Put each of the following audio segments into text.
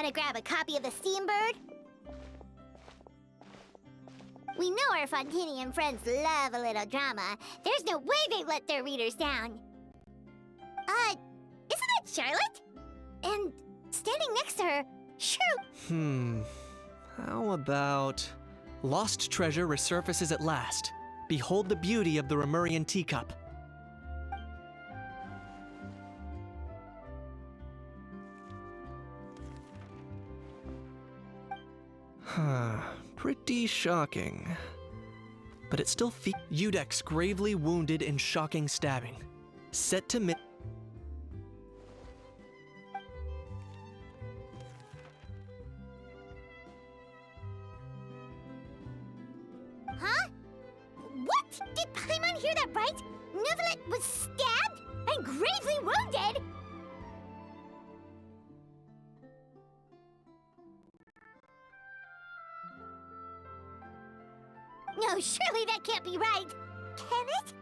Want to grab a copy of the Steambird? We know our Fontanian friends love a little drama. There's no way they let their readers down. Isn't that Charlotte? And standing next to her, sure. How about... Lost treasure resurfaces at last. Behold the beauty of the Remurian teacup. Pretty shocking. But it still Udex gravely wounded in shocking stabbing. Set to mid... Huh? What? Did Paimon hear that right? Neuvillette was stabbed and gravely wounded? No, surely that can't be right. Can it?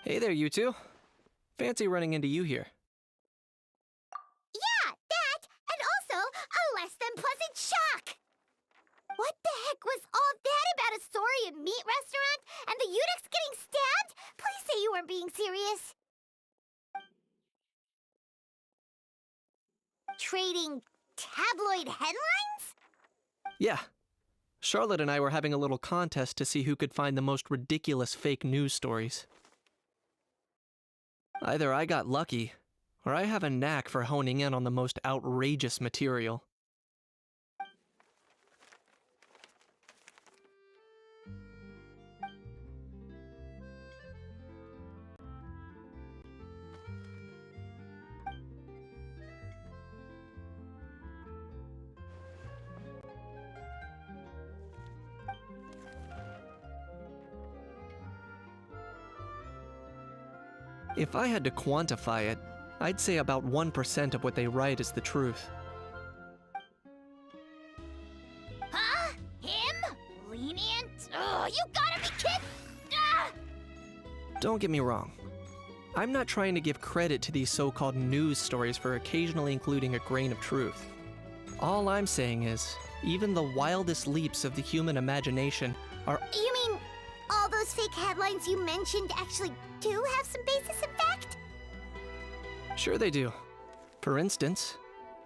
Hey there, you two. Fancy running into you here. Yeah, that, and also a less than pleasant shock! What the heck was all that about a Saurian meat restaurant and the Udex getting stabbed? Please say you weren't being serious. Trading tabloid headlines? Yeah. Charlotte and I were having a little contest to see who could find the most ridiculous fake news stories. Either I got lucky, or I have a knack for honing in on the most outrageous material. If I had to quantify it, I'd say about 1% of what they write is the truth. Huh? Him? Lenient? Oh, you gotta be kidding! Ah! Don't get me wrong. I'm not trying to give credit to these so-called news stories for occasionally including a grain of truth. All I'm saying is, even the wildest leaps of the human imagination are— You mean all those fake headlines you mentioned actually do have some basis in fact? Sure they do. For instance,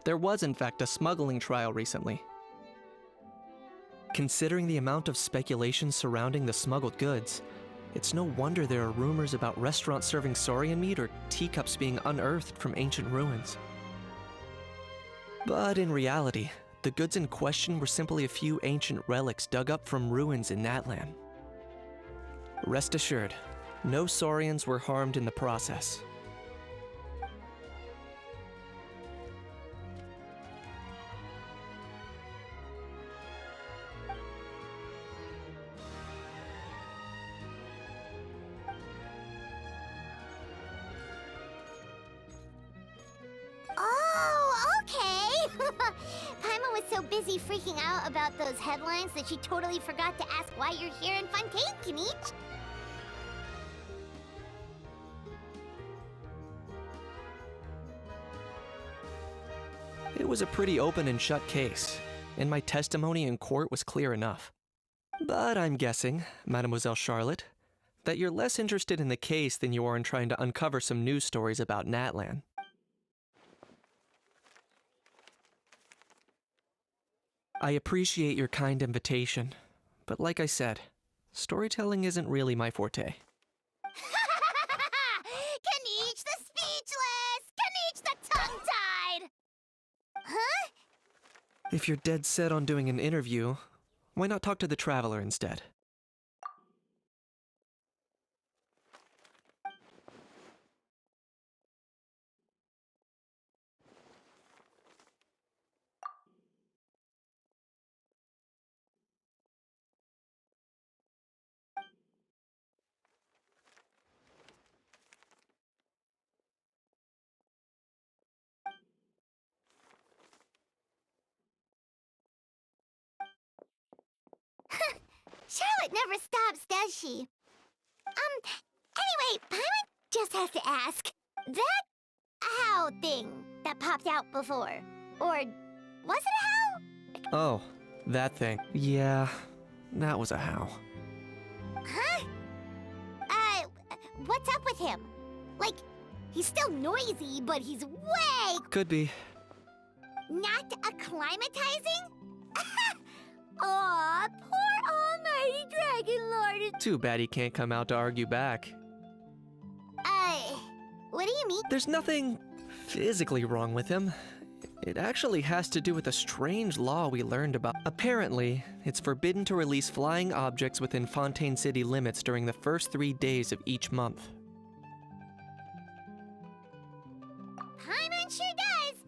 there was in fact a smuggling trial recently. Considering the amount of speculation surrounding the smuggled goods, it's no wonder there are rumors about restaurants serving saurian meat or teacups being unearthed from ancient ruins. But in reality, the goods in question were simply a few ancient relics dug up from ruins in Natlan. Rest assured, no saurians were harmed in the process. Oh, okay! Paimon was so busy freaking out about those headlines that she totally forgot to ask why you're here in Fontaine, Kinich. It was a pretty open and shut case, and my testimony in court was clear enough. But I'm guessing, Mademoiselle Charlotte, that you're less interested in the case than you are in trying to uncover some news stories about Natlan. I appreciate your kind invitation, but like I said, storytelling isn't really my forte. Kinich the speechless! Kinich the tongue-tied! Huh? If you're dead set on doing an interview, why not talk to the Traveler instead? Charlotte never stops, does she? Anyway, Paimon just has to ask. That how thing that popped out before, or was it a how? Oh, that thing. Yeah, that was a how. Huh? What's up with him? Like, he's still noisy, but he's way Could be. not acclimatizing? Aw, poor almighty Dragon Lord. Too bad he can't come out to argue back. What do you mean? There's nothing physically wrong with him. It actually has to do with a strange law we learned about. Apparently, it's forbidden to release flying objects within Fontaine City limits during the first 3 days of each month. Paimon sure does.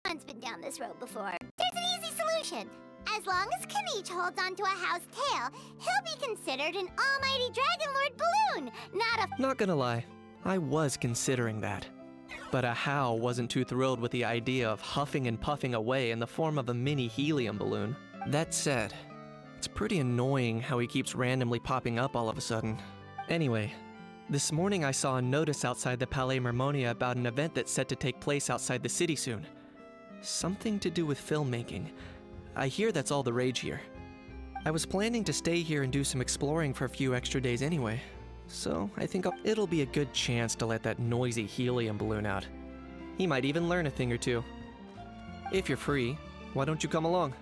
Paimon's been down this road before. There's an easy solution. As long as Kaniche holds onto a house tail, he'll be considered an almighty Dragon Lord balloon, not a... Not gonna lie, I was considering that. But a how wasn't too thrilled with the idea of huffing and puffing away in the form of a mini helium balloon. That said, it's pretty annoying how he keeps randomly popping up all of a sudden. Anyway, this morning I saw a notice outside the Palais Mermonia about an event that's set to take place outside the city soon. Something to do with filmmaking. I hear that's all the rage here. I was planning to stay here and do some exploring for a few extra days anyway, so I think it'll be a good chance to let that noisy helium balloon out. He might even learn a thing or two. If you're free, why don't you come along?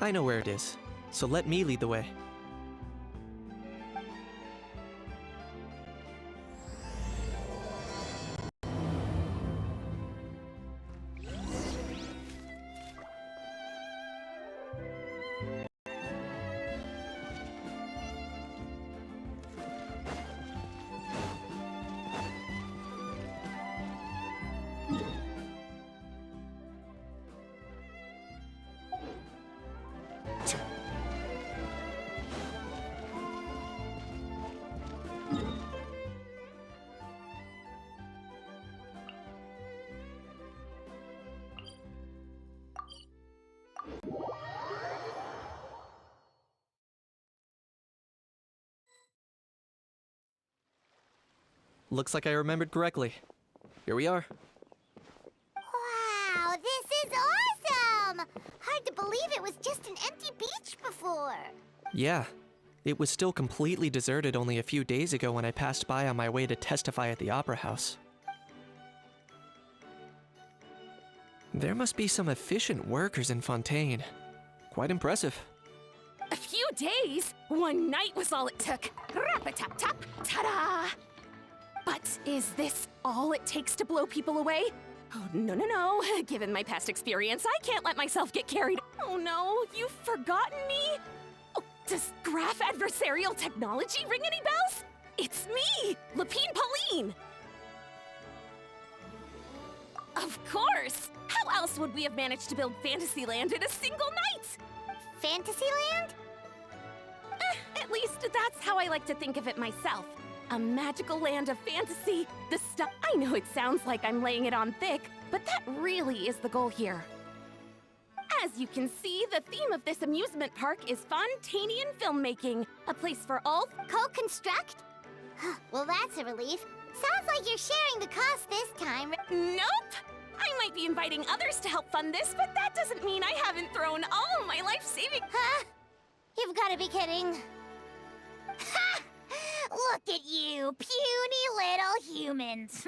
I know where it is, so let me lead the way. Looks like I remembered correctly. Here we are. Wow, this is awesome! Hard to believe it was just an empty beach before. Yeah, it was still completely deserted only a few days ago when I passed by on my way to testify at the Opera House. There must be some efficient workers in Fontaine. Quite impressive. A few days? One night was all it took. Rap-a-tap-tap, ta-da! But is this all it takes to blow people away? Oh, no, no, no. Given my past experience, I can't let myself get carried. Oh no, you've forgotten me? Oh, does graph adversarial technology ring any bells? It's me, Lapine Pauline! Of course! How else would we have managed to build Fantasyland in a single night? Fantasyland? At least that's how I like to think of it myself. A magical land of fantasy. The stuff. I know it sounds like I'm laying it on thick, but that really is the goal here. As you can see, the theme of this amusement park is Fontainian filmmaking, a place for all. Co-construct? Well, that's a relief. Sounds like you're sharing the cost this time. Nope! I might be inviting others to help fund this, but that doesn't mean I haven't thrown all my life-saving. Huh? You've got to be kidding. Ha! Look at you, puny little humans.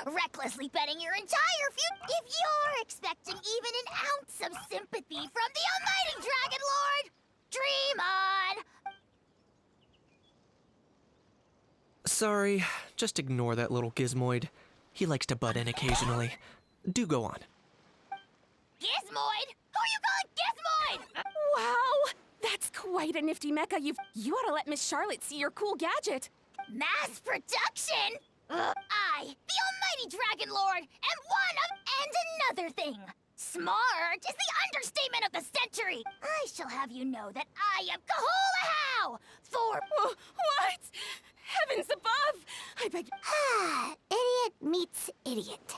Recklessly betting your entire future. If you're expecting even an ounce of sympathy from the almighty Dragon Lord, dream on! Sorry, just ignore that little gizmoid. He likes to butt in occasionally. Do go on. Gizmoid? Who you calling Gizmoid? Wow! That's quite a nifty mecha. You ought to let Miss Charlotte see your cool gadget. Mass production? I, the almighty Dragon Lord, and another thing. Smart is the understatement of the century. I shall have you know that I am Kahula for... What? Heavens above! I beg Idiot meets idiot.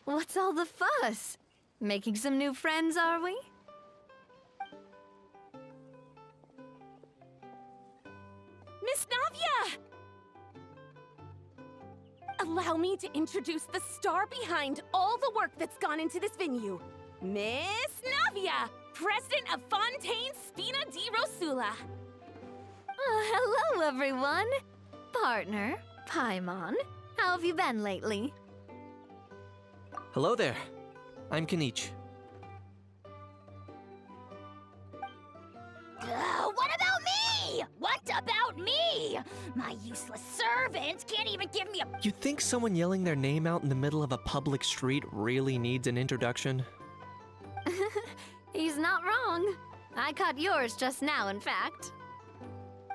What's all the fuss? Making some new friends, are we? Miss Navia! Allow me to introduce the star behind all the work that's gone into this venue. Miss Navia, President of Fontaine Spina di Rosula. Hello, everyone. Partner, Paimon. How have you been lately? Hello there. I'm Kanich. What about me? What about me? My useless servant can't even give me a... You think someone yelling their name out in the middle of a public street really needs an introduction? He's not wrong. I caught yours just now, in fact.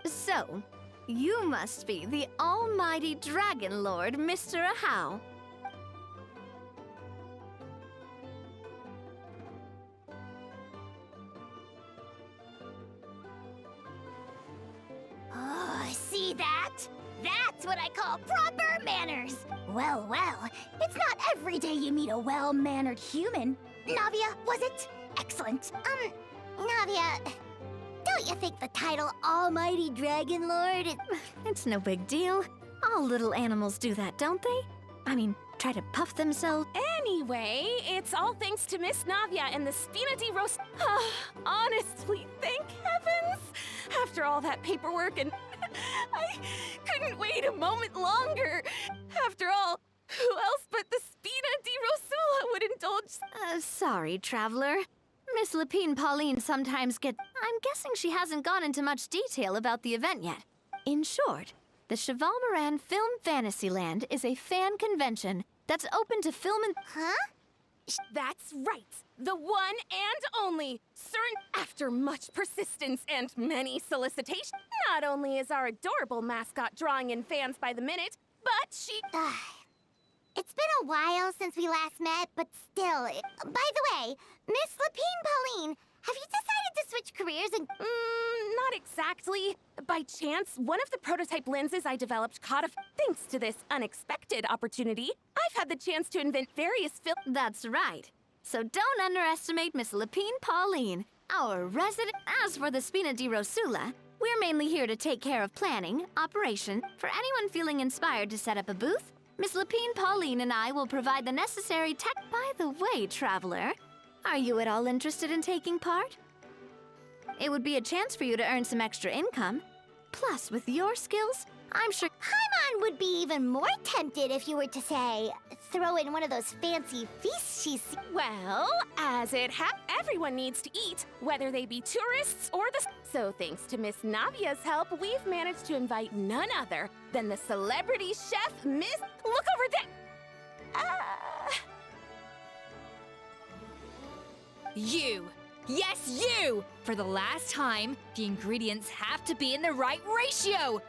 So, you must be the almighty Dragon Lord, Mr. Ahau. Oh, see that? That's what I call proper manners. Well, it's not every day you meet a well-mannered human. Navia, was it? Excellent. Navia, don't you think the title Almighty Dragon Lord is... It's no big deal. All little animals do that, don't they? I mean, try to puff themselves. Anyway, it's all thanks to Miss Navia and the Spina di Ros... Honestly, thank heavens! After all that paperwork and... I couldn't wait a moment longer. After all, who else but the Spina di Rosula would indulge... Sorry, traveler. Miss Lapine Pauline sometimes gets... I'm guessing she hasn't gone into much detail about the event yet. In short, the Cheval Moran Film Fantasyland is a fan convention that's open to film and... Huh? That's right! The one and only! CERN, after much persistence and many solicitations, not only is our adorable mascot drawing in fans by the minute, but she... It's been a while since we last met, but still... By the way, Miss Lapine Pauline, have you decided to switch careers and... Not exactly. By chance, one of the prototype lenses I developed caught a... Thanks to this unexpected opportunity, I've had the chance to invent various That's right. So don't underestimate Miss Lapine Pauline, our resident... As for the Spina di Rosula, we're mainly here to take care of planning, operation. For anyone feeling inspired to set up a booth, Miss Lapine Pauline and I will provide the necessary tech... By the way, traveler, are you at all interested in taking part? It would be a chance for you to earn some extra income. Plus, with your skills, I'm sure... Paimon would be even more tempted if you were to, say, throw in one of those fancy feasts she's... Well, as it everyone needs to eat, whether they be tourists or the... So thanks to Miss Navia's help, we've managed to invite none other than the celebrity chef, Miss... Look over there! You! Yes, you! For the last time, the ingredients have to be in the right ratio!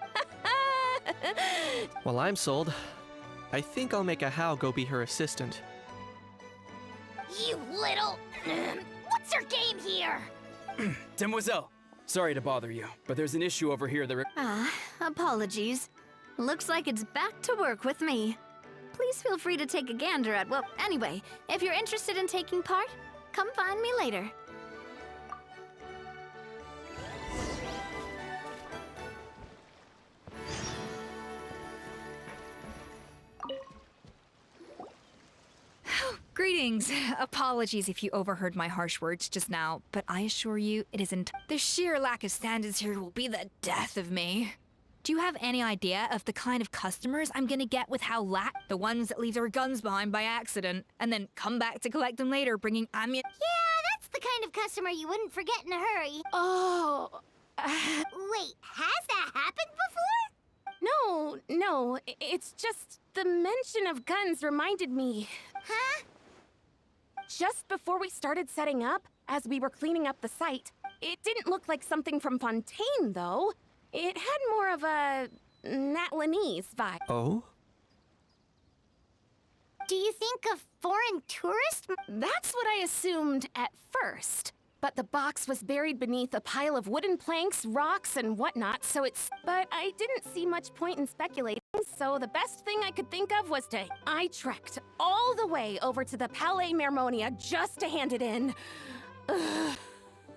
Well, I'm sold. I think I'll make Ahau go be her assistant. You little... What's your game here? Demoiselle, sorry to bother you, but there's an issue over here that... Apologies. Looks like it's back to work with me. Please feel free to take a gander at... Well, anyway, if you're interested in taking part, come find me later. Greetings. Apologies if you overheard my harsh words just now, but I assure you it isn't. The sheer lack of standards here will be the death of me. Do you have any idea of the kind of customers I'm gonna get with how the ones that leave their guns behind by accident and then come back to collect them later bringing ammunition? Yeah, that's the kind of customer you wouldn't forget in a hurry. Oh... Wait, has that happened before? No, it's just the mention of guns reminded me. Huh? just before we started setting up, as we were cleaning up the site, it didn't look like something from Fontaine, though. It had more of a Natlanese vibe. Oh? Do you think a foreign tourist? That's what I assumed at first. But the box was buried beneath a pile of wooden planks, rocks, and whatnot, so it's... But I didn't see much point in speculating, so the best thing I could think of was to... I trekked all the way over to the Palais Mermonia just to hand it in. Ugh.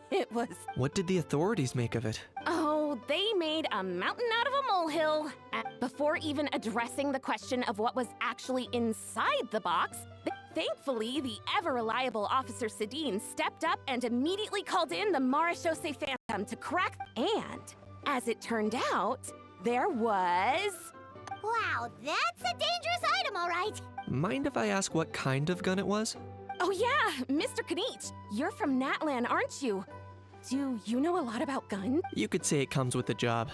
It was... What did the authorities make of it? Oh, they made a mountain out of a molehill. Before even addressing the question of what was actually inside the box, thankfully, the ever-reliable Officer Sedine stepped up and immediately called in the Marechaussee Phantom to crack. And, as it turned out, there was... Wow, that's a dangerous item, all right. Mind if I ask what kind of gun it was? Oh yeah, Mr. Kanich, you're from Natlan, aren't you? Do you know a lot about guns? You could say it comes with the job.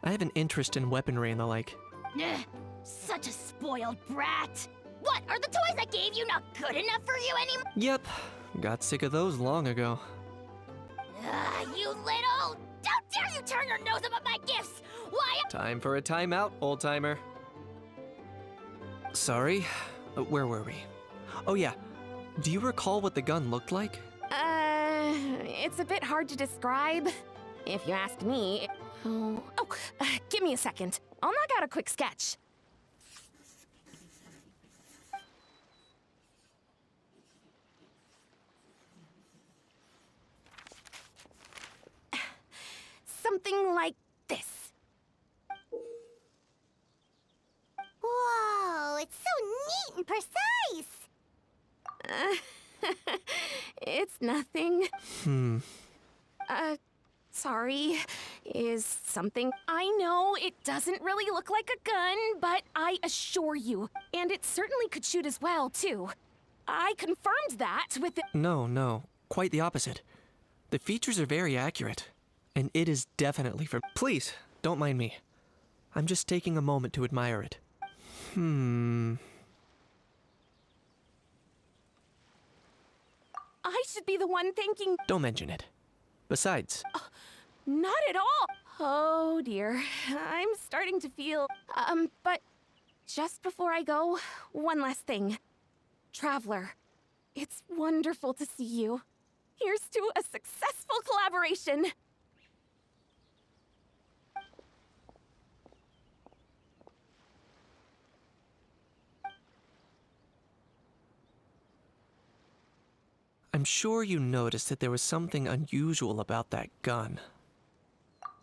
I have an interest in weaponry and the like. Ugh, such a spoiled brat. What, are the toys I gave you not good enough for you anymore? Yep, got sick of those long ago. You little... Don't dare you turn your nose up at my gifts! Why... Time for a timeout, old-timer. Sorry, where were we? Oh yeah, do you recall what the gun looked like? It's a bit hard to describe, if you ask me. Give me a second. I'll knock out a quick sketch. Something like this. Whoa, it's so neat and precise! It's nothing. Sorry. Is something... I know it doesn't really look like a gun, but I assure you, and it certainly could shoot as well, too. I confirmed that with the... No, quite the opposite. The features are very accurate, and it is definitely for... Please, don't mind me. I'm just taking a moment to admire it. I should be the one thanking... Don't mention it. Besides... Not at all! Oh dear, I'm starting to feel... but just before I go, one last thing. Traveler, it's wonderful to see you. Here's to a successful collaboration! I'm sure you noticed that there was something unusual about that gun.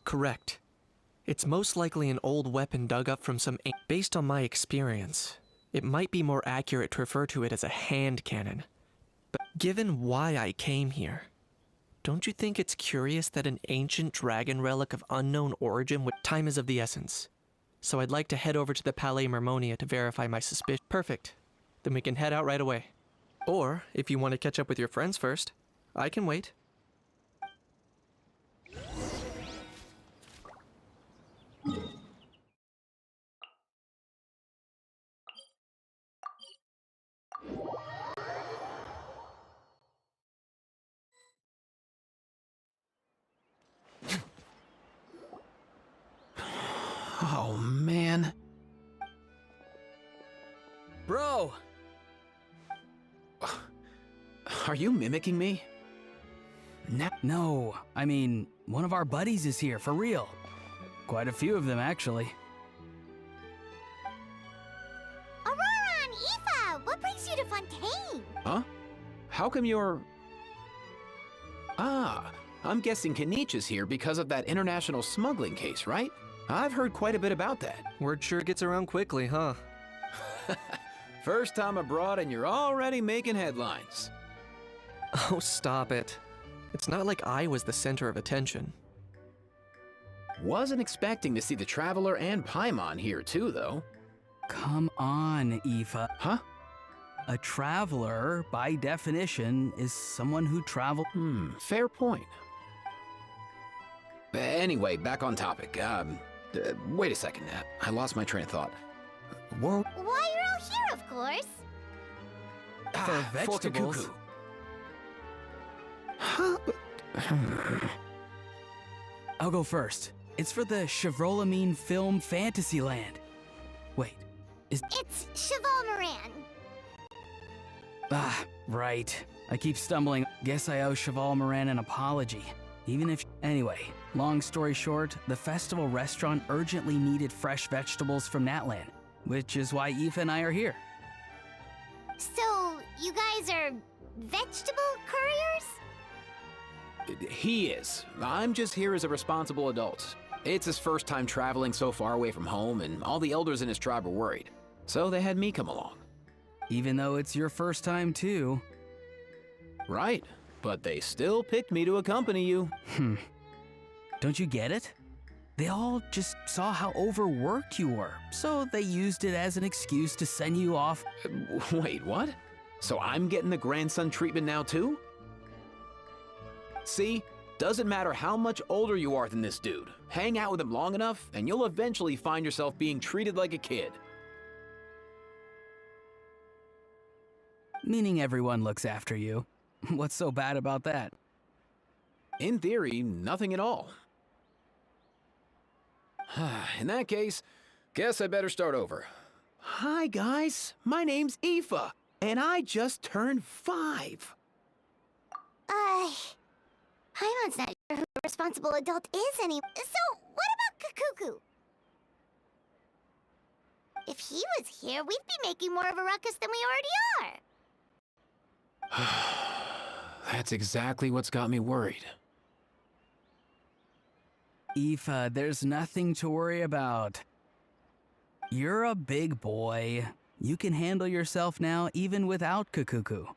Correct. It's most likely an old weapon dug up from some... Based on my experience, it might be more accurate to refer to it as a hand cannon. But given why I came here, don't you think it's curious that an ancient dragon relic of unknown origin would... Time is of the essence. So I'd like to head over to the Palais Mermonia to verify my suspicion. Perfect. Then we can head out right away. Or, if you want to catch up with your friends first, I can wait. Oh, man. Bro! Are you mimicking me? No, I mean, one of our buddies is here, for real. Quite a few of them, actually. Aurora and Aoife, what brings you to Fontaine? Huh? How come you're... Ah, I'm guessing Kanich is here because of that international smuggling case, right? I've heard quite a bit about that. Word sure gets around quickly, huh? First time abroad and you're already making headlines. Oh, stop it. It's not like I was the center of attention. Wasn't expecting to see the Traveler and Paimon here too, though. Come on, Aoife. Huh? A traveler, by definition, is someone who traveled... Fair point. Anyway, back on topic. Wait a second. I lost my train of thought. Whoa. Why, you're all here, of course. for vegetables. Kuku. Huh? I'll go first. It's for the Chevrolamine Film Fantasyland. Wait, It's Cheval Moran. right. I keep stumbling. Guess I owe Cheval Moran an apology. Even if... Anyway, long story short, the festival restaurant urgently needed fresh vegetables from Natlan, which is why Aoife and I are here. So, you guys are vegetable couriers? He is. I'm just here as a responsible adult. It's his first time traveling so far away from home, and all the elders in his tribe were worried. So they had me come along. Even though it's your first time too. Right, but they still picked me to accompany you. Don't you get it? They all just saw how overworked you were, so they used it as an excuse to send you off. Wait, what? So I'm getting the grandson treatment now too? See? Doesn't matter how much older you are than this dude. Hang out with him long enough, and you'll eventually find yourself being treated like a kid. Meaning everyone looks after you. What's so bad about that? In theory, nothing at all. In that case, guess I better start over. Hi guys, my name's Aoife, and I just turned 5. Paimon's not sure who the responsible adult is anymore. So, what about Kakuku? If he was here, we'd be making more of a ruckus than we already are. That's exactly what's got me worried. Aoife, there's nothing to worry about. You're a big boy. You can handle yourself now even without Kakuku.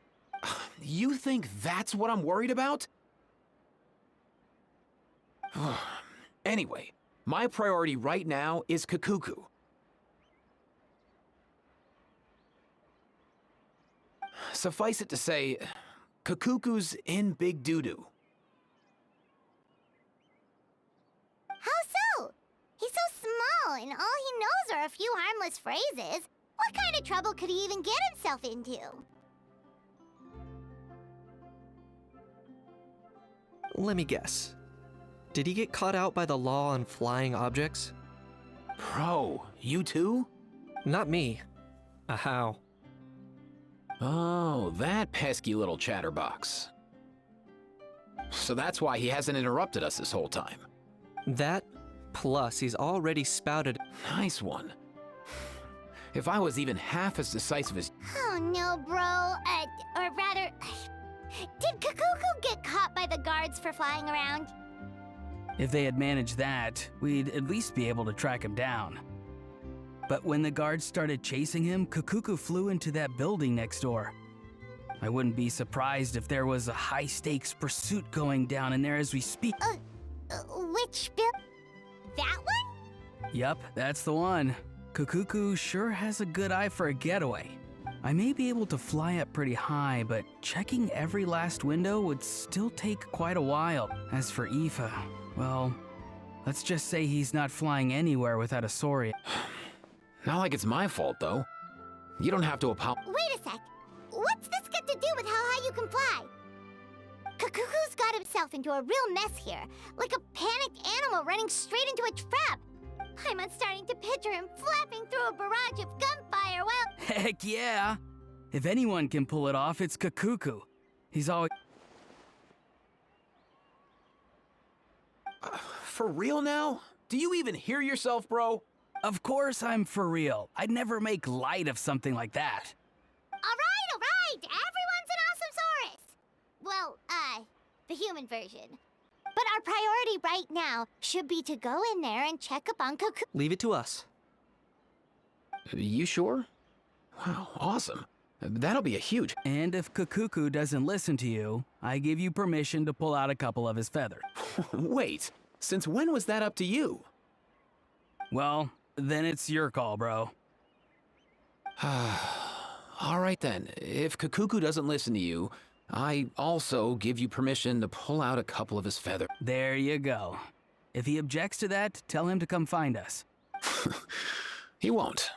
You think that's what I'm worried about? Anyway, my priority right now is Kakuku. Suffice it to say, Kakuku's in big doo-doo. How so? He's so small, and all he knows are a few harmless phrases. What kind of trouble could he even get himself into? Let me guess. Did he get caught out by the law on flying objects? Bro, you too? Not me. How? Oh, that pesky little chatterbox. So that's why he hasn't interrupted us this whole time. That, plus he's already spouted. Nice one. If I was even half as decisive as... Oh no, bro. Or rather, did Kakuku get caught by the guards for flying around? If they had managed that, we'd at least be able to track him down. But when the guards started chasing him, Kakuku flew into that building next door. I wouldn't be surprised if there was a high-stakes pursuit going down in there as we speak. Which bill? That one? Yup, that's the one. Kakuku sure has a good eye for a getaway. I may be able to fly up pretty high, but checking every last window would still take quite a while. As for Aoife, well, let's just say he's not flying anywhere without a Soria. Not like it's my fault, though. You don't have to apologize. Wait a sec. What's this got to do with how high you can fly? Kakuku's got himself into a real mess here, like a panicked animal running straight into a trap. I'm starting to picture him flapping through a barrage of gunfire while... Heck yeah! If anyone can pull it off, it's Kakuku. He's always... For real now? Do you even hear yourself, bro? Of course I'm for real. I'd never make light of something like that. All right. Everyone's an awesome Saurus. Well, the human version. But our priority right now should be to go in there and check up on Kakuku. Leave it to us. You sure? Wow, awesome. That'll be a huge... And if Kakuku doesn't listen to you, I give you permission to pull out a couple of his feathers. Wait, since when was that up to you? Well, then it's your call, bro. All right then, if Kakuku doesn't listen to you, I also give you permission to pull out a couple of his feathers. There you go. If he objects to that, tell him to come find us. He won't.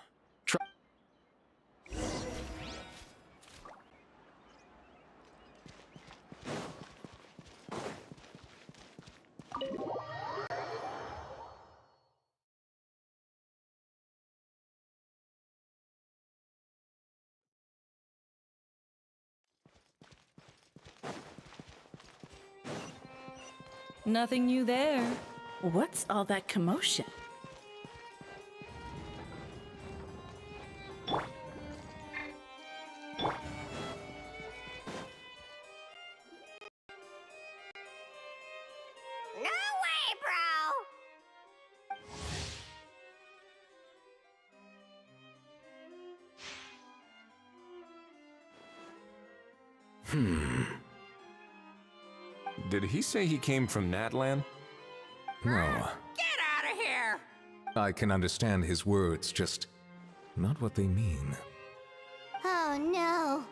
Nothing new there. What's all that commotion? No way, bro! Did he say he came from Natlan? No, Get out of here! I can understand his words, just not what they mean. Oh no.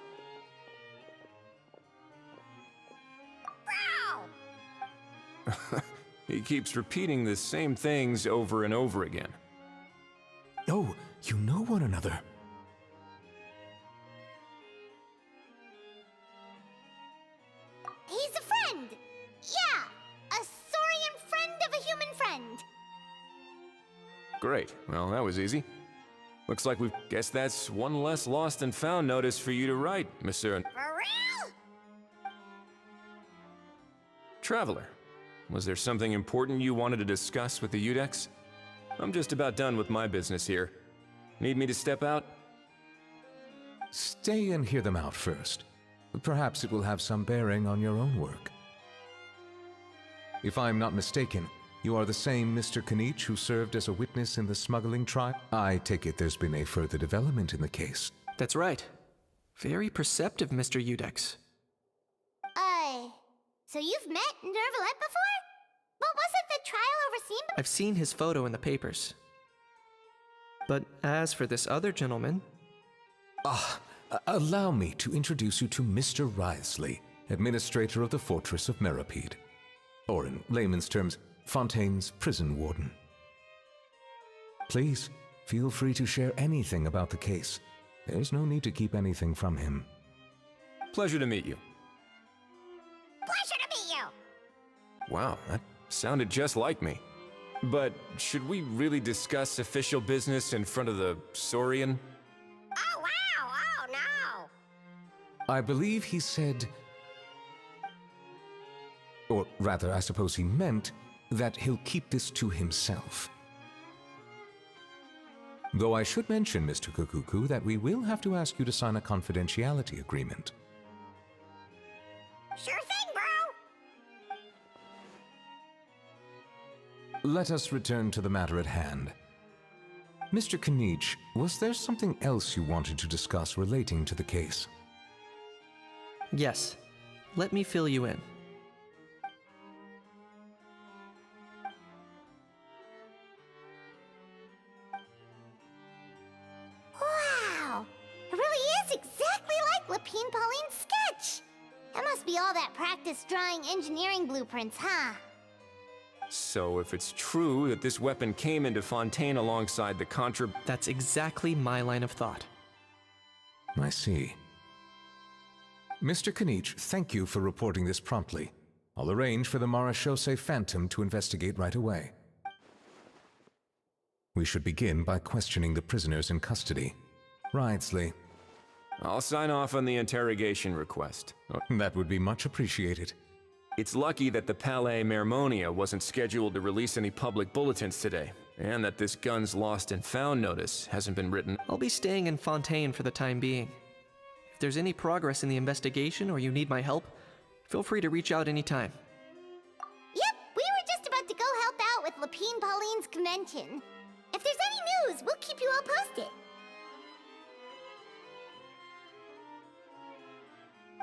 Bro! He keeps repeating the same things over and over again. Oh, you know one another. He's a friend! Yeah! A saurian friend of a human friend! Great. Well, that was easy. Looks like we guess that's one less lost and found notice for you to write, Monsieur For real? Traveler. Was there something important you wanted to discuss with the Udex? I'm just about done with my business here. Need me to step out? Stay and hear them out first. Perhaps it will have some bearing on your own work. If I'm not mistaken, you are the same Mr. Kanich who served as a witness in the smuggling trial? I take it there's been a further development in the case. That's right. Very perceptive, Mr. Udex. So you've met Nervalette before? But wasn't the trial overseen by— I've seen his photo in the papers. But as for this other gentleman, Allow me to introduce you to Mr. Wriothesley, administrator of the Fortress of Meripede. Or in layman's terms, Fontaine's prison warden. Please, feel free to share anything about the case. There's no need to keep anything from him. Pleasure to meet you. Pleasure to meet you! Wow, that sounded just like me. But should we really discuss official business in front of the Saurian? Oh wow! Oh no! I believe he said, or rather, I suppose he meant, that he'll keep this to himself. Though I should mention, Mr. Kukuku, that we will have to ask you to sign a confidentiality agreement. Sure thing, bro! Let us return to the matter at hand. Mr. Kanich, was there something else you wanted to discuss relating to the case? yes, let me fill you in. Wow! It really is exactly like Lapine Pauline's sketch! That must be all that practice drawing engineering blueprints, huh? So if it's true that this weapon came into Fontaine alongside the That's exactly my line of thought. I see. Mr. Kanich, thank you for reporting this promptly. I'll arrange for the Marechaussee Phantom to investigate right away. We should begin by questioning the prisoners in custody. Wriothesley. I'll sign off on the interrogation request. That would be much appreciated. It's lucky that the Palais Mermonia wasn't scheduled to release any public bulletins today, and that this GÜN's lost and found notice hasn't been written. I'll be staying in Fontaine for the time being. If there's any progress in the investigation or you need my help, feel free to reach out anytime. Yep, we were just about to go help out with Lapine Pauline's convention. If there's any news, we'll keep you all posted.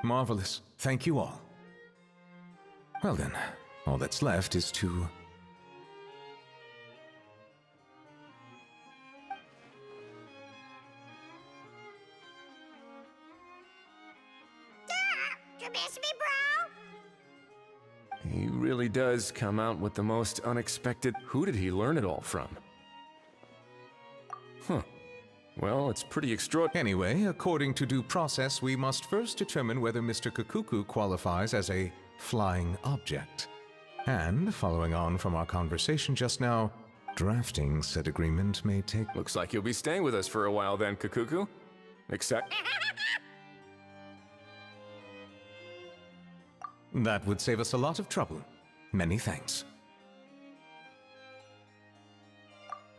Marvelous. Thank you all. Well then, all that's left is to... You miss me, bro? He really does come out with the most unexpected. Who did he learn it all from? Huh. Well, it's pretty extraordinary. Anyway, according to due process, we must first determine whether Mr. Kukuku qualifies as a flying object. And, following on from our conversation just now, drafting said agreement may take... Looks like you'll be staying with us for a while then, Kukuku. Except... That would save us a lot of trouble. Many thanks.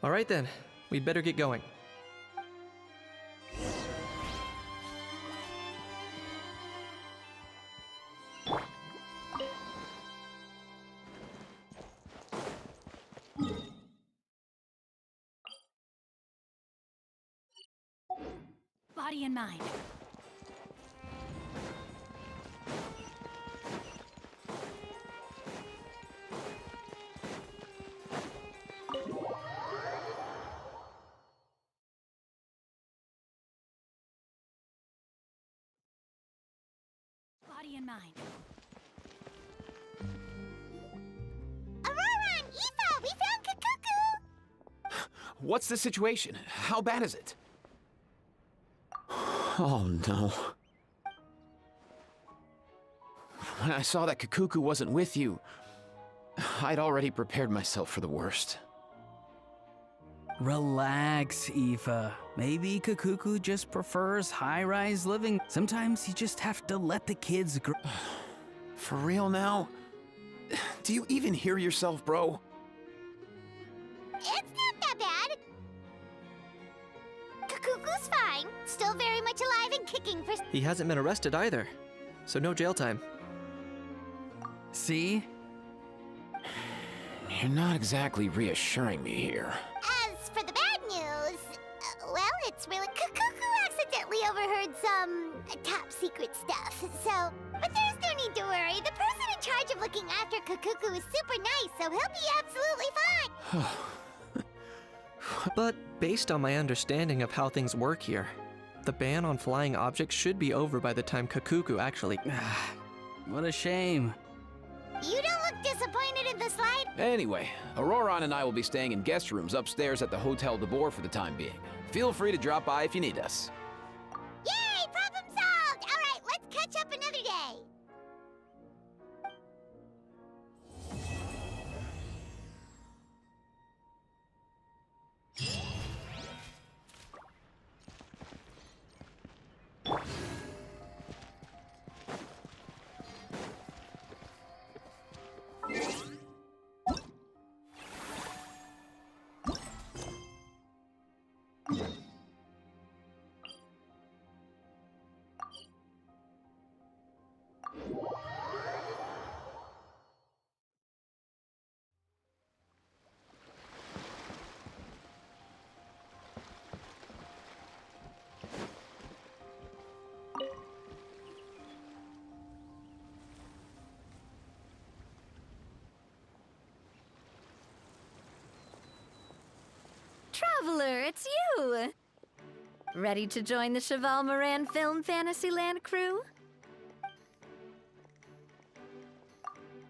All right then, we'd better get going. Body and mind. Body and mind. Aurora and Aoife, we found Kakuku! What's the situation? How bad is it? Oh no. When I saw that Kakuku wasn't with you, I'd already prepared myself for the worst. Relax, Aoife. Maybe Kakuku just prefers high-rise living. Sometimes you just have to let the kids grow. For real now? Do you even hear yourself, bro? It's not that bad. Kakuku's fine. Still very much alive and kicking for... He hasn't been arrested either, so no jail time. See? You're not exactly reassuring me here. As for the bad news, well, it's really... Kakuku accidentally overheard some top secret stuff, so... But there's no need to worry. The person in charge of looking after Kakuku is super nice, so he'll be absolutely fine. But based on my understanding of how things work here, the ban on flying objects should be over by the time Kakuku actually... What a shame. You don't look disappointed in the slide. Anyway, Auroron and I will be staying in guest rooms upstairs at the Hotel de Boer for the time being. Feel free to drop by if you need us. Yay! Problem solved! All right, let's catch up another day. Traveler, it's you! Ready to join the Cheval Moran Film Fantasyland crew?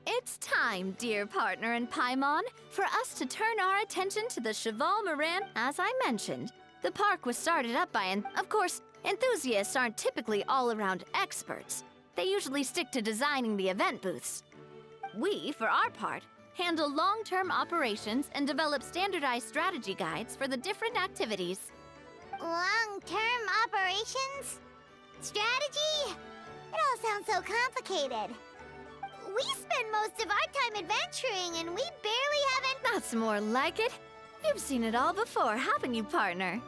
It's time, dear partner and Paimon, for us to turn our attention to the Cheval Moran. As I mentioned, the park was started up by, and of course, enthusiasts aren't typically all-around experts. They usually stick to designing the event booths. We, for our part, handle long-term operations and develop standardized strategy guides for the different activities. Long-term operations? Strategy? It all sounds so complicated. We spend most of our time adventuring and we barely haven't... That's more like it. You've seen it all before, haven't you, partner?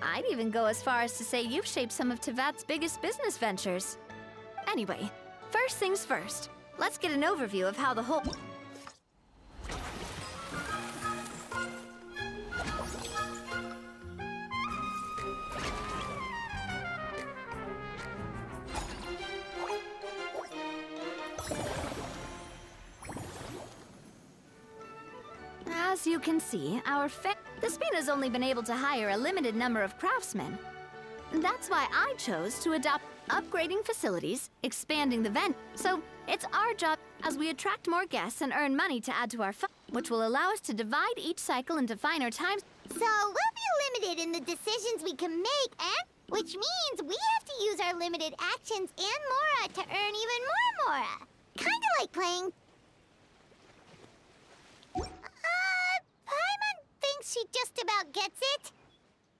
I'd even go as far as to say you've shaped some of Tevat's biggest business ventures. Anyway, first things first. Let's get an overview of how the whole... As you can see, the Spina's only been able to hire a limited number of craftsmen. That's why I chose to adopt upgrading facilities, expanding the vent. So it's our job as we attract more guests and earn money to add to our fund, which will allow us to divide each cycle into finer times. So we'll be limited in the decisions we can make, and which means we have to use our limited actions and Mora to earn even more Mora. Kinda like playing... Paimon thinks she just about gets it.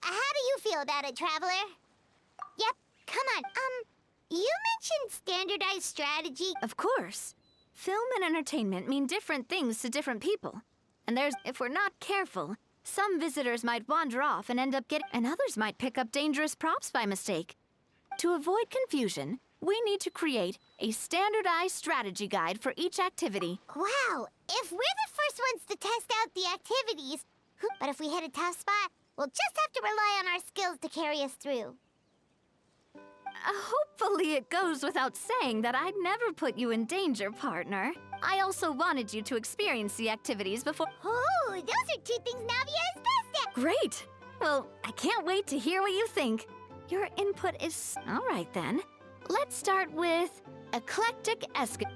How do you feel about it, Traveler? Yep, come on, you mentioned standardized strategy. Of course. Film and entertainment mean different things to different people. And if we're not careful, some visitors might wander off and end up and others might pick up dangerous props by mistake. To avoid confusion, we need to create a standardized strategy guide for each activity. Wow, if we're the first ones to test out the activities, but if we hit a tough spot, we'll just have to rely on our skills to carry us through. Hopefully it goes without saying that I'd never put you in danger, partner. I also wanted you to experience the activities before. Oh, those are two things Navia is best at. Great! Well, I can't wait to hear what you think. Your input is... All right, then. Let's start with eclectic escape.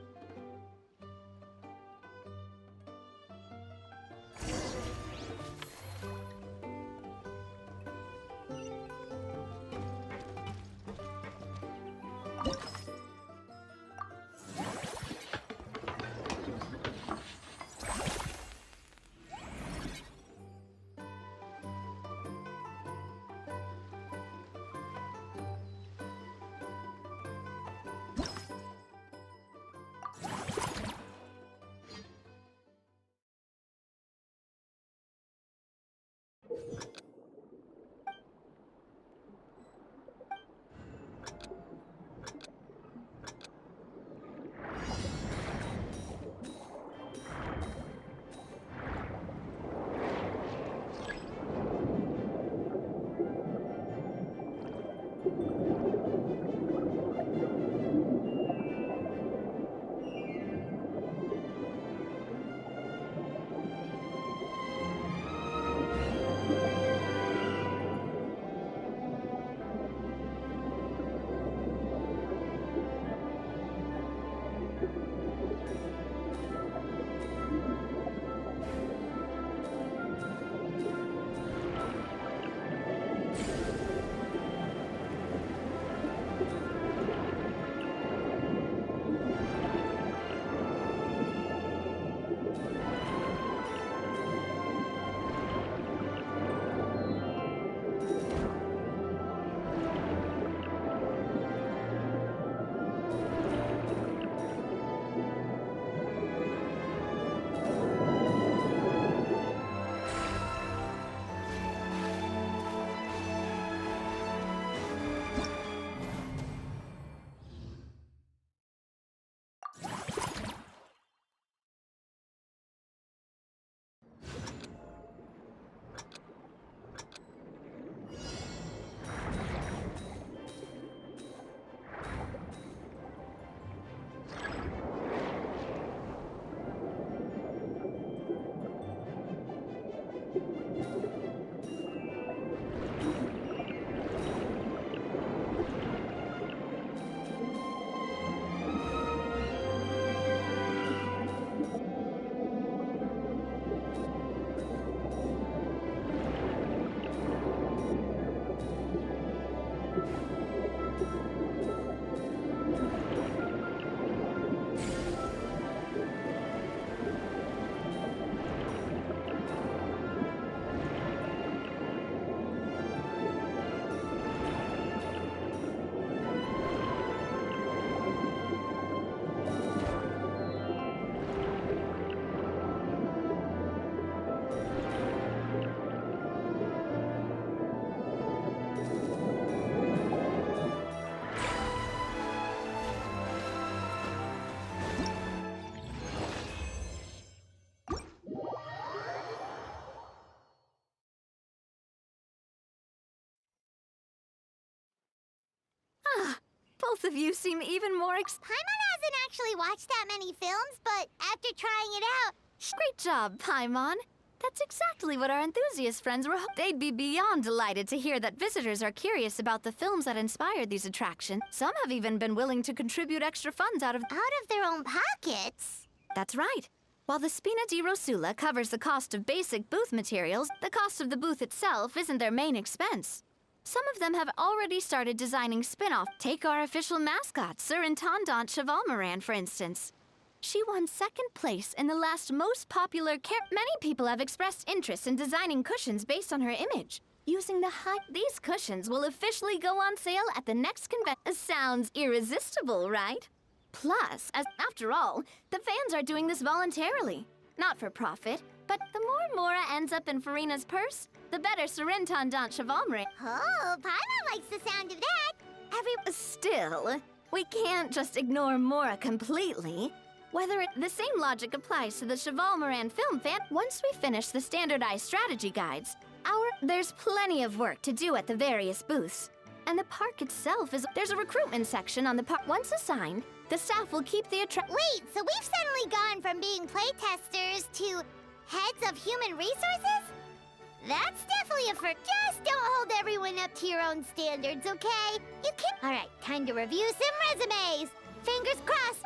Both of you seem even more Paimon hasn't actually watched that many films, but after trying it out... Great job, Paimon. That's exactly what our enthusiast friends were They'd be beyond delighted to hear that visitors are curious about the films that inspired these attractions. Some have even been willing to contribute extra funds out of their own pockets. That's right. While the Spina di Rosula covers the cost of basic booth materials, the cost of the booth itself isn't their main expense. Some of them have already started designing spin-off. Take our official mascot, Sir Intendant Chevalmoran, for instance. She won second place in the last most popular Many people have expressed interest in designing cushions based on her image. Using these cushions will officially go on sale at the next convention. Sounds irresistible, right? Plus, after all, the fans are doing this voluntarily. Not for profit, but the more Mora ends up in Farina's purse, the better Surintendant Chevalmere. Oh, Paimon likes the sound of that. Still, we can't just ignore Mora completely. The same logic applies to the Chevalmoran film fan. Once we finish the standardized strategy guides, there's plenty of work to do at the various booths. And the park itself there's a recruitment section on the park. Once assigned, the staff will keep the Wait, so we've suddenly gone from being playtesters to heads of human resources? That's definitely a first. Just don't hold everyone up to your own standards, okay? You can. All right, time to review some resumes. Fingers crossed.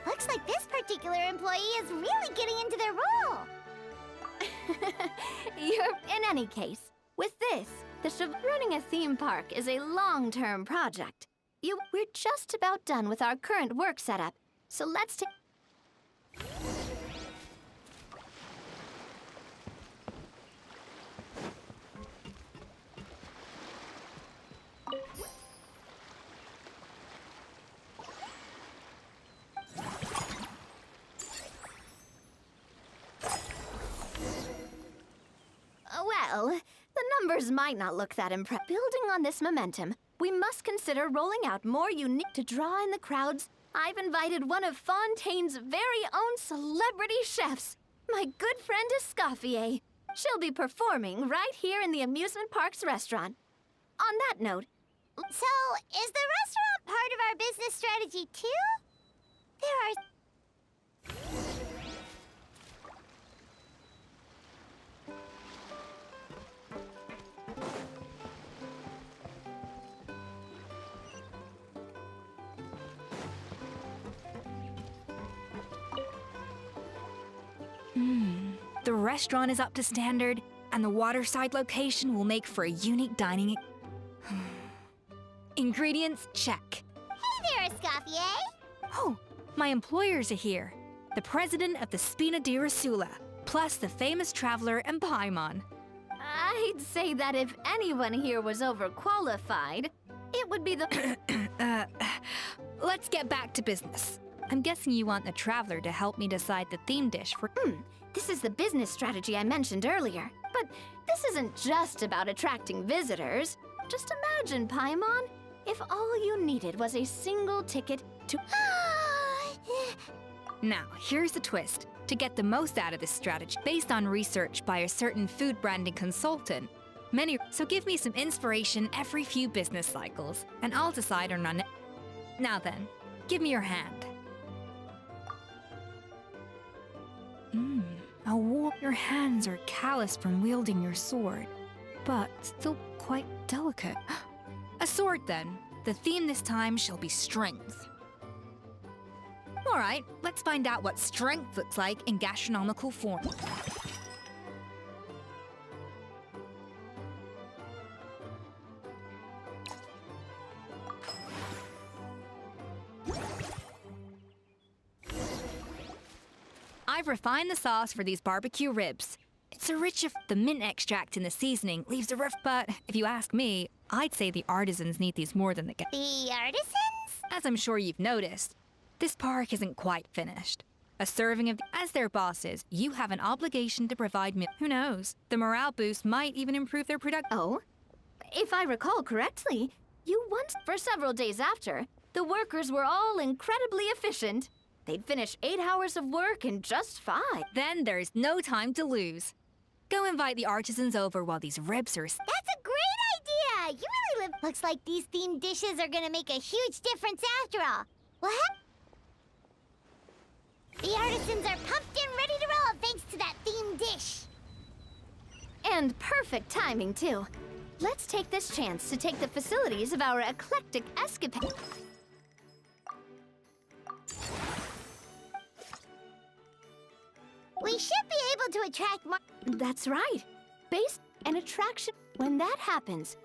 Looks like this particular employee is really getting into their role. In any case, with this, running a theme park is a long-term project. We're just about done with our current work setup, so let's take... Well, the numbers might not look that impressive. Building on this momentum, we must consider rolling out more unique to draw in the crowds. I've invited one of Fontaine's very own celebrity chefs, my good friend Escoffier. She'll be performing right here in the amusement park's restaurant. On that note, So, is the restaurant part of our business strategy too? There are... The restaurant is up to standard, and the waterside location will make for a unique dining. Ingredients, check. Hey there, Escoffier. Oh, my employers are here. The president of the Spina di Rosula, plus the famous traveler and Paimon. I'd say that if anyone here was overqualified, it would be the... Let's get back to business. I'm guessing you want the traveler to help me decide the theme dish for... This is the business strategy I mentioned earlier. But this isn't just about attracting visitors. Just imagine, Paimon, if all you needed was a single ticket to... Now, here's the twist. To get the most out of this strategy, based on research by a certain food branding consultant, so give me some inspiration every few business cycles, and I'll decide on none. Now then, give me your hand. Your hands are calloused from wielding your sword, but still quite delicate. A sword, then. The theme this time shall be strength. All right, let's find out what strength looks like in gastronomical form. I've refined the sauce for these barbecue ribs. It's a rich the mint extract in the seasoning leaves a rough, but if you ask me, I'd say the artisans need these more than the guests. The artisans? As I'm sure you've noticed, this park isn't quite finished. A serving of as their bosses, you have an obligation to provide meal. Who knows? The morale boost might even improve their production. Oh, if I recall correctly, for several days after, the workers were all incredibly efficient. They'd finish 8 hours of work in just 5. Then there's no time to lose. Go invite the artisans over while these ribs are... That's a great idea! You really live... Looks like these themed dishes are gonna make a huge difference after all. What? The artisans are pumped and ready to roll thanks to that themed dish. And perfect timing, too. Let's take this chance to take the facilities of our eclectic escapade. to attract more. That's right. Base and attraction. When that happens,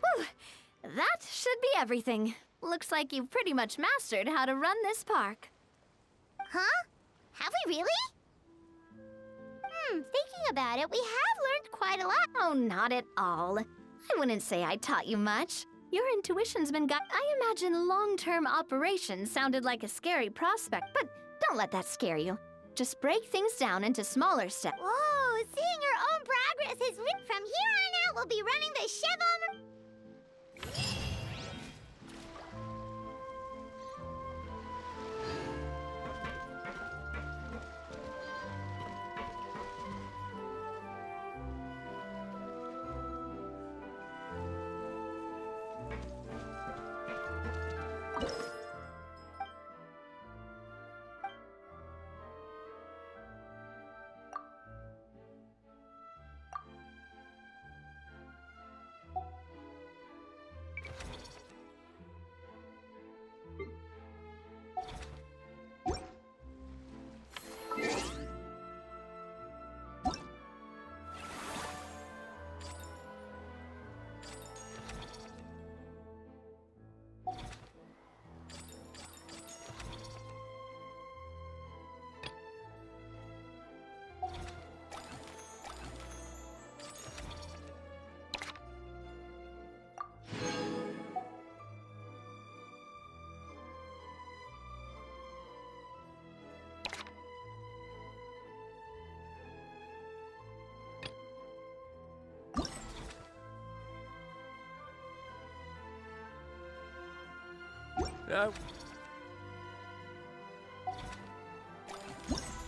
Whew, that should be everything. Looks like you've pretty much mastered how to run this park. Huh? Have we really? Thinking about it, we have learned quite a lot. Oh, not at all. I wouldn't say I taught you much. Your intuition's been I imagine long-term operations sounded like a scary prospect, but don't let that scare you. Just break things down into smaller steps. Whoa, seeing your own progress is from here on out, we'll be running the Chevron.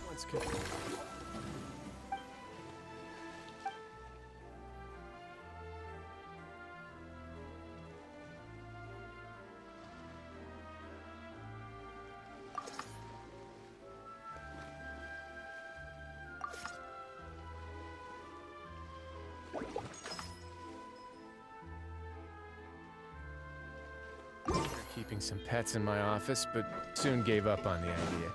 Let's go. Keeping some pets in my office, but soon gave up on the idea.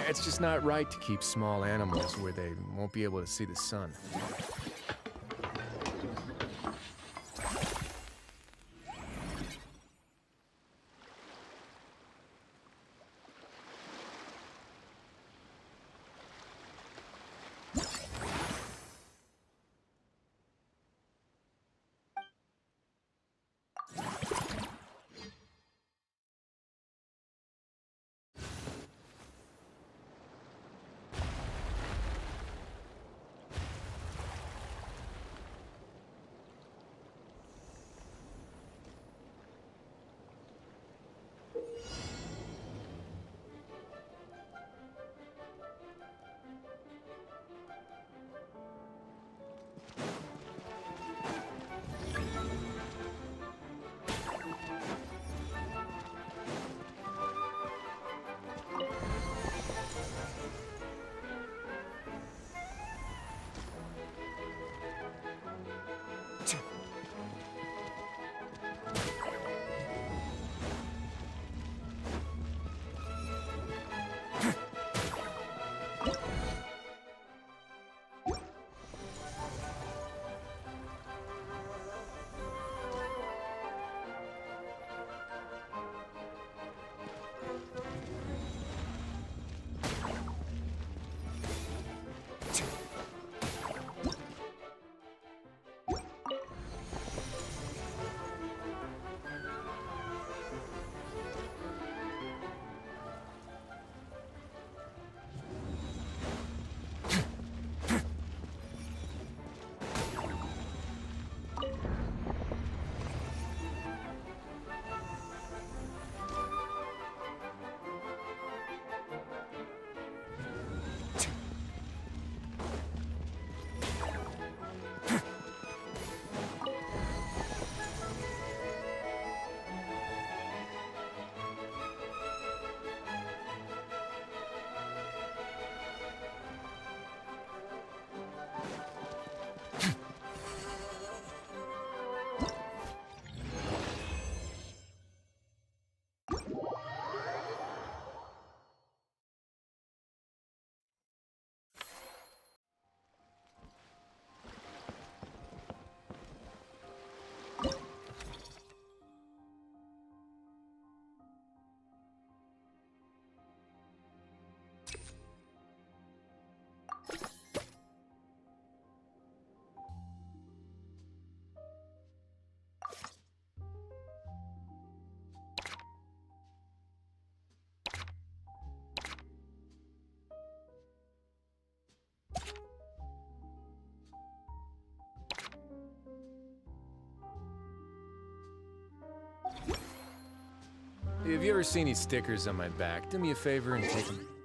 It's just not right to keep small animals where they won't be able to see the sun. if you ever see any stickers on my back, do me a favor and take them.